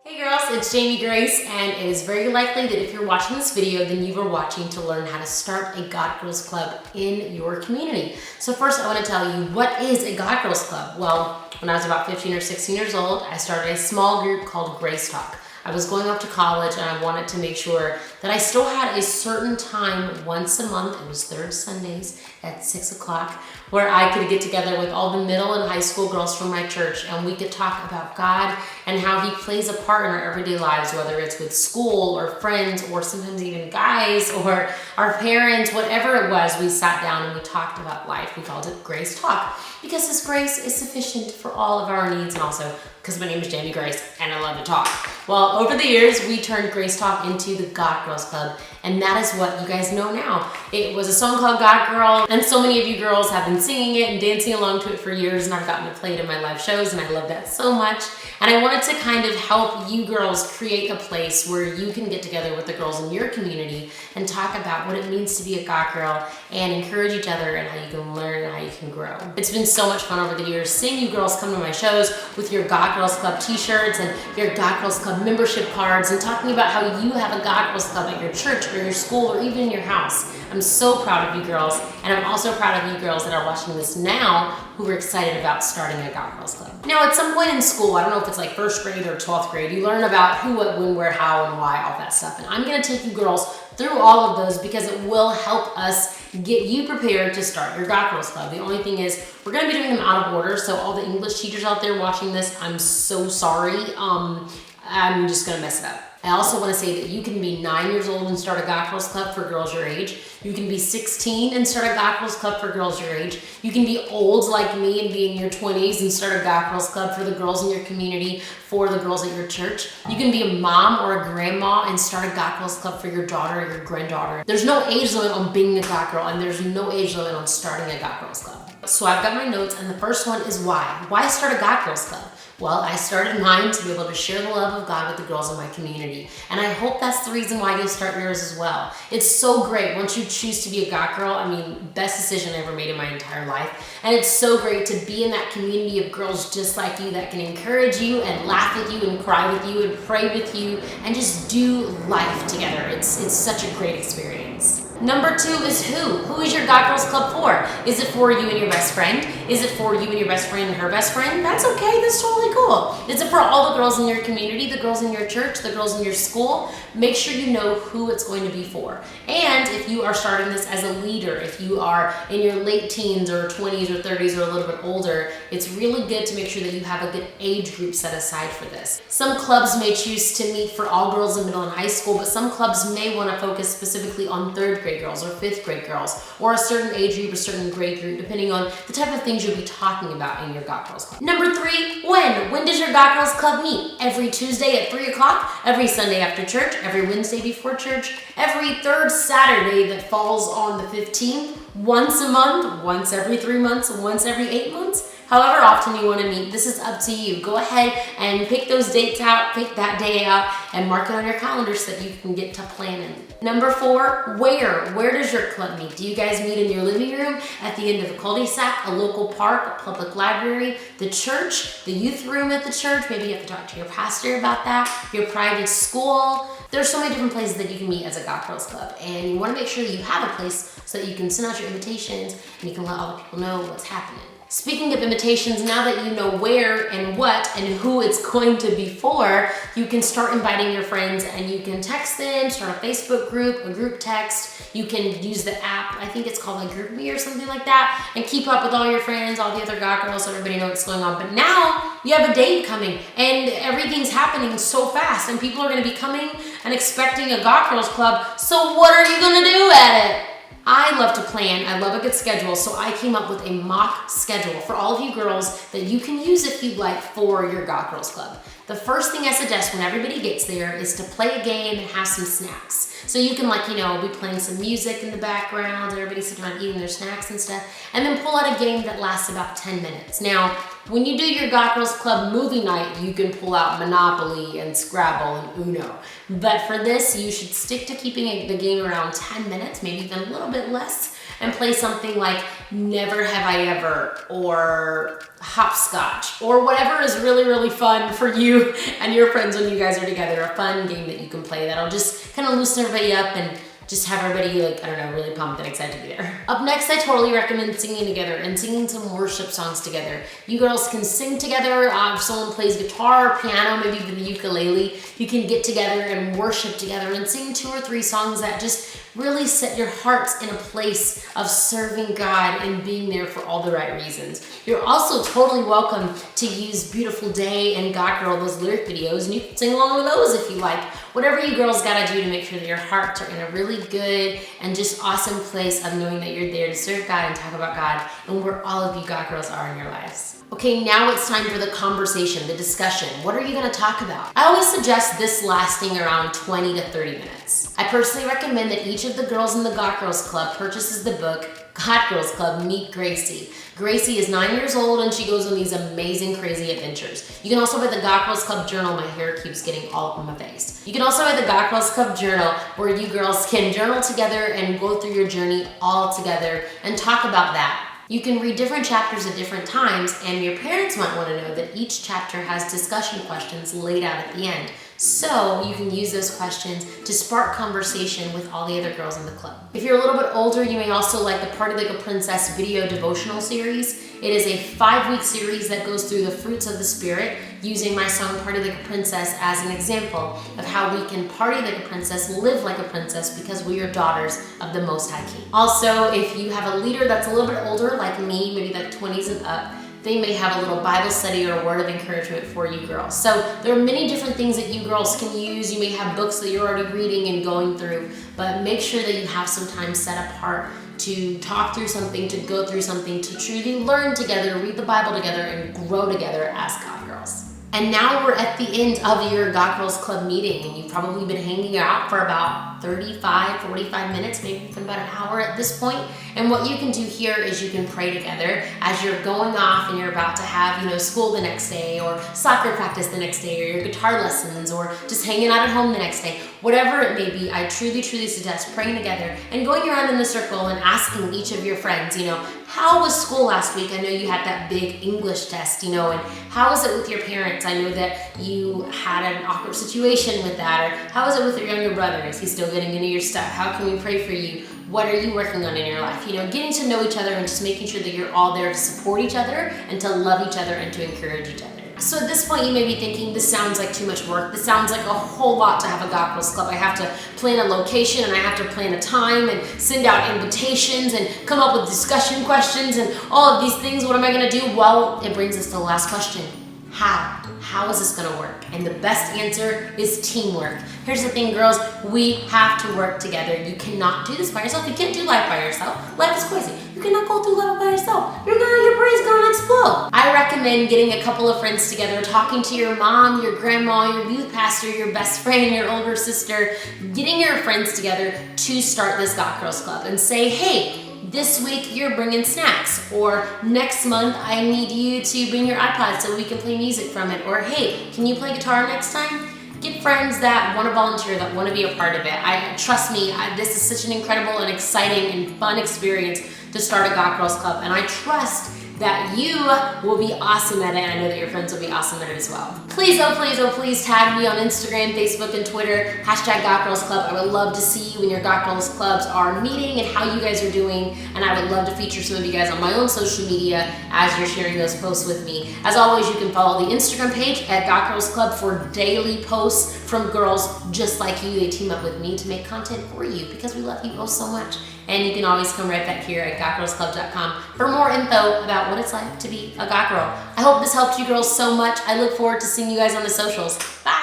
Hey girls, it's Jamie Grace, and it is very likely that if you're watching this video, then you were watching to learn how to start a God Girls Club in your community. So first I want to tell you, what is a God Girls Club? Well, when I was about 15 or 16 years old, I started a small group called Grace Talk. I was going off to college and I wanted to make sure that I still had a certain time once a month, it was third Sundays at 6 o'clock, where I could get together with all the middle and high school girls from my church and we could talk about God and how He plays a part in our everyday lives, whether it's with school or friends or sometimes even guys or our parents, whatever it was, we sat down and we talked about life. We called it Grace Talk because His grace is sufficient for all of our needs, and also because my name is Jamie Grace and I love to talk. Well, over the years, we turned Grace Talk into the God Girls Club, and that is what you guys know now. It was a song called God Girl, and so many of you girls have been singing it and dancing along to it for years, and I've gotten to play it in my live shows, and I love that so much. And I wanted to kind of help you girls create a place where you can get together with the girls in your community and talk about what it means to be a God girl and encourage each other and how you can learn and how you can grow. It's been so much fun over the years seeing you girls come to my shows with your God Girls Club t-shirts and your God Girls Club membership cards and talking about how you have a God Girls Club at your church or your school or even in your house. I'm so proud of you girls, and I'm also proud of you girls that are watching this now who are excited about starting a God Girls Club. Now, at some point in school, I don't know if it's like first grade or 12th grade, you learn about who, what, when, where, how, and why, all that stuff. And I'm gonna take you girls through all of those because it will help us get you prepared to start your God Girls Club. The only thing is, we're gonna be doing them out of order, so all the English teachers out there watching this, I'm so sorry. I'm just gonna mess it up. I also want to say that you can be 9 years old and start a God Girls Club for girls your age. You can be 16 and start a God Girls Club for girls your age. You can be old like me and be in your 20s and start a God Girls Club for the girls in your community, for the girls at your church. You can be a mom or a grandma and start a God Girls Club for your daughter or your granddaughter. There's no age limit on being a God Girl, and there's no age limit on starting a God Girls Club. So I've got my notes, and the first one is why. Why start a God Girls Club? Well, I started mine to be able to share the love of God with the girls in my community. And I hope that's the reason why you'll start yours as well. It's so great once you choose to be a God girl. I mean, best decision I ever made in my entire life. And it's so great to be in that community of girls just like you that can encourage you and laugh with you and cry with you and pray with you and just do life together. It's such a great experience. Number 2 is who. Who is your God Girls Club for? Is it for you and your best friend? Is it for you and your best friend and her best friend? That's okay, that's totally cool. Is it for all the girls in your community, the girls in your church, the girls in your school? Make sure you know who it's going to be for. And if you are starting this as a leader, if you are in your late teens or 20s or 30s or a little bit older, it's really good to make sure that you have a good age group set aside for this. Some clubs may choose to meet for all girls in middle and high school, but some clubs may want to focus specifically on 3rd grade girls or 5th grade girls, or a certain age group, a certain grade group, depending on the type of things you'll be talking about in your God Girls Club. Number 3, when? When does your God Girls Club meet? Every Tuesday at 3 o'clock, every Sunday after church, every Wednesday before church, every 3rd Saturday that falls on the 15th, once a month, once every 3 months, once every 8 months. However often you want to meet, this is up to you. Go ahead and pick those dates out, pick that day out, and mark it on your calendar so that you can get to planning. Number 4, where? Where does your club meet? Do you guys meet in your living room, at the end of a cul-de-sac, a local park, a public library, the church, the youth room at the church? Maybe you have to talk to your pastor about that, your private school. There's so many different places that you can meet as a God Girls Club, and you want to make sure that you have a place so that you can send out your invitations and you can let all the people know what's happening. Speaking of invitations, now that you know where and what and who it's going to be for, you can start inviting your friends and you can text them, start a Facebook group, a group text. You can use the app, I think it's called like GroupMe or something like that, and keep up with all your friends, all the other God girls, so everybody knows what's going on. But now you have a date coming and everything's happening so fast and people are going to be coming and expecting a God Girls Club. So what are you going to do at it? I love to plan, I love a good schedule, so I came up with a mock schedule for all of you girls that you can use if you'd like for your God Girls Club. The first thing I suggest when everybody gets there is to play a game and have some snacks. So you can be playing some music in the background, everybody sitting around eating their snacks and stuff, and then pull out a game that lasts about 10 minutes. Now, when you do your God Girls Club movie night, you can pull out Monopoly and Scrabble and Uno. But for this, you should stick to keeping the game around 10 minutes, maybe even a little bit less, and play something like Never Have I Ever or hopscotch or whatever is really, really fun for you and your friends when you guys are together. A fun game that you can play that'll just kind of loosen everybody up and just have everybody, like, I don't know, really pumped and excited to be there. Up next, I totally recommend singing together and singing some worship songs together. You girls can sing together. If someone plays guitar, piano, maybe even the ukulele, you can get together and worship together and sing 2 or 3 songs that just really set your hearts in a place of serving God and being there for all the right reasons. You're also totally welcome to use Beautiful Day and God Girl, those lyric videos, and you can sing along with those if you like. Whatever you girls gotta do to make sure that your hearts are in a really good and just awesome place of knowing that you're there to serve God and talk about God and where all of you God girls are in your lives. Okay, now it's time for the conversation, the discussion. What are you gonna talk about? I always suggest this lasting around 20 to 30 minutes. I personally recommend that each of the girls in the God Girls Club purchases the book God Girls Club Meet Gracie. Gracie is 9 years old and she goes on these amazing, crazy adventures. You can also buy the God Girls Club journal. My hair keeps getting all up on my face. You can also buy the God Girls Club journal where you girls can journal together and go through your journey all together and talk about that. You can read different chapters at different times, and your parents might want to know that each chapter has discussion questions laid out at the end. So you can use those questions to spark conversation with all the other girls in the club. If you're a little bit older, you may also like the Party Like a Princess video devotional series. It is a 5-week series that goes through the fruits of the Spirit, using my song Party Like a Princess as an example of how we can party like a princess, live like a princess, because we are daughters of the Most High King. Also, if you have a leader that's a little bit older, like me, maybe like 20s and up, they may have a little Bible study or a word of encouragement for you girls. So there are many different things that you girls can use. You may have books that you're already reading and going through, but make sure that you have some time set apart to talk through something, to go through something, to truly learn together, read the Bible together, and grow together as God girls. And now we're at the end of your God Girls Club meeting, and you've probably been hanging out for about 35, 45 minutes, maybe even about an hour at this point. And what you can do here is you can pray together as you're going off and you're about to have, school the next day, or soccer practice the next day, or your guitar lessons, or just hanging out at home the next day. Whatever it may be, I truly, truly suggest praying together and going around in the circle and asking each of your friends, how was school last week? I know you had that big English test, and how was it with your parents? I know that you had an awkward situation with that, or how was it with your younger brother? Is he still getting into your stuff? How can we pray for you? What are you working on in your life? Getting to know each other and just making sure that you're all there to support each other and to love each other and to encourage each other. So at this point, you may be thinking, this sounds like too much work. This sounds like a whole lot to have a God Girls Club. I have to plan a location, and I have to plan a time, and send out invitations, and come up with discussion questions, and all of these things. What am I gonna do? Well, it brings us to the last question. How? How is this gonna work? And the best answer is teamwork. Here's the thing, girls, we have to work together. You cannot do this by yourself. You can't do life by yourself. Life is crazy. You cannot go through life by yourself. Your brain's gonna explode. I recommend getting a couple of friends together, talking to your mom, your grandma, your youth pastor, your best friend, your older sister, getting your friends together to start this God Girls Club and say, hey, this week you're bringing snacks, or next month I need you to bring your iPod so we can play music from it, or hey, can you play guitar next time? Get friends that want to volunteer, that want to be a part of it. Trust me, this is such an incredible and exciting and fun experience to start a God Girls Club, and I trust that you will be awesome at it, and I know that your friends will be awesome at it as well. Please, oh please, oh please tag me on Instagram, Facebook, and Twitter, #GodGirlsClub. I would love to see you when your God Girls Clubs are meeting and how you guys are doing, and I would love to feature some of you guys on my own social media as you're sharing those posts with me. As always, you can follow the Instagram page at God Girls Club for daily posts from girls just like you. They team up with me to make content for you because we love you all so much. And you can always come right back here at godgirlsclub.com for more info about what it's like to be a God Girl. I hope this helped you girls so much. I look forward to seeing you guys on the socials. Bye!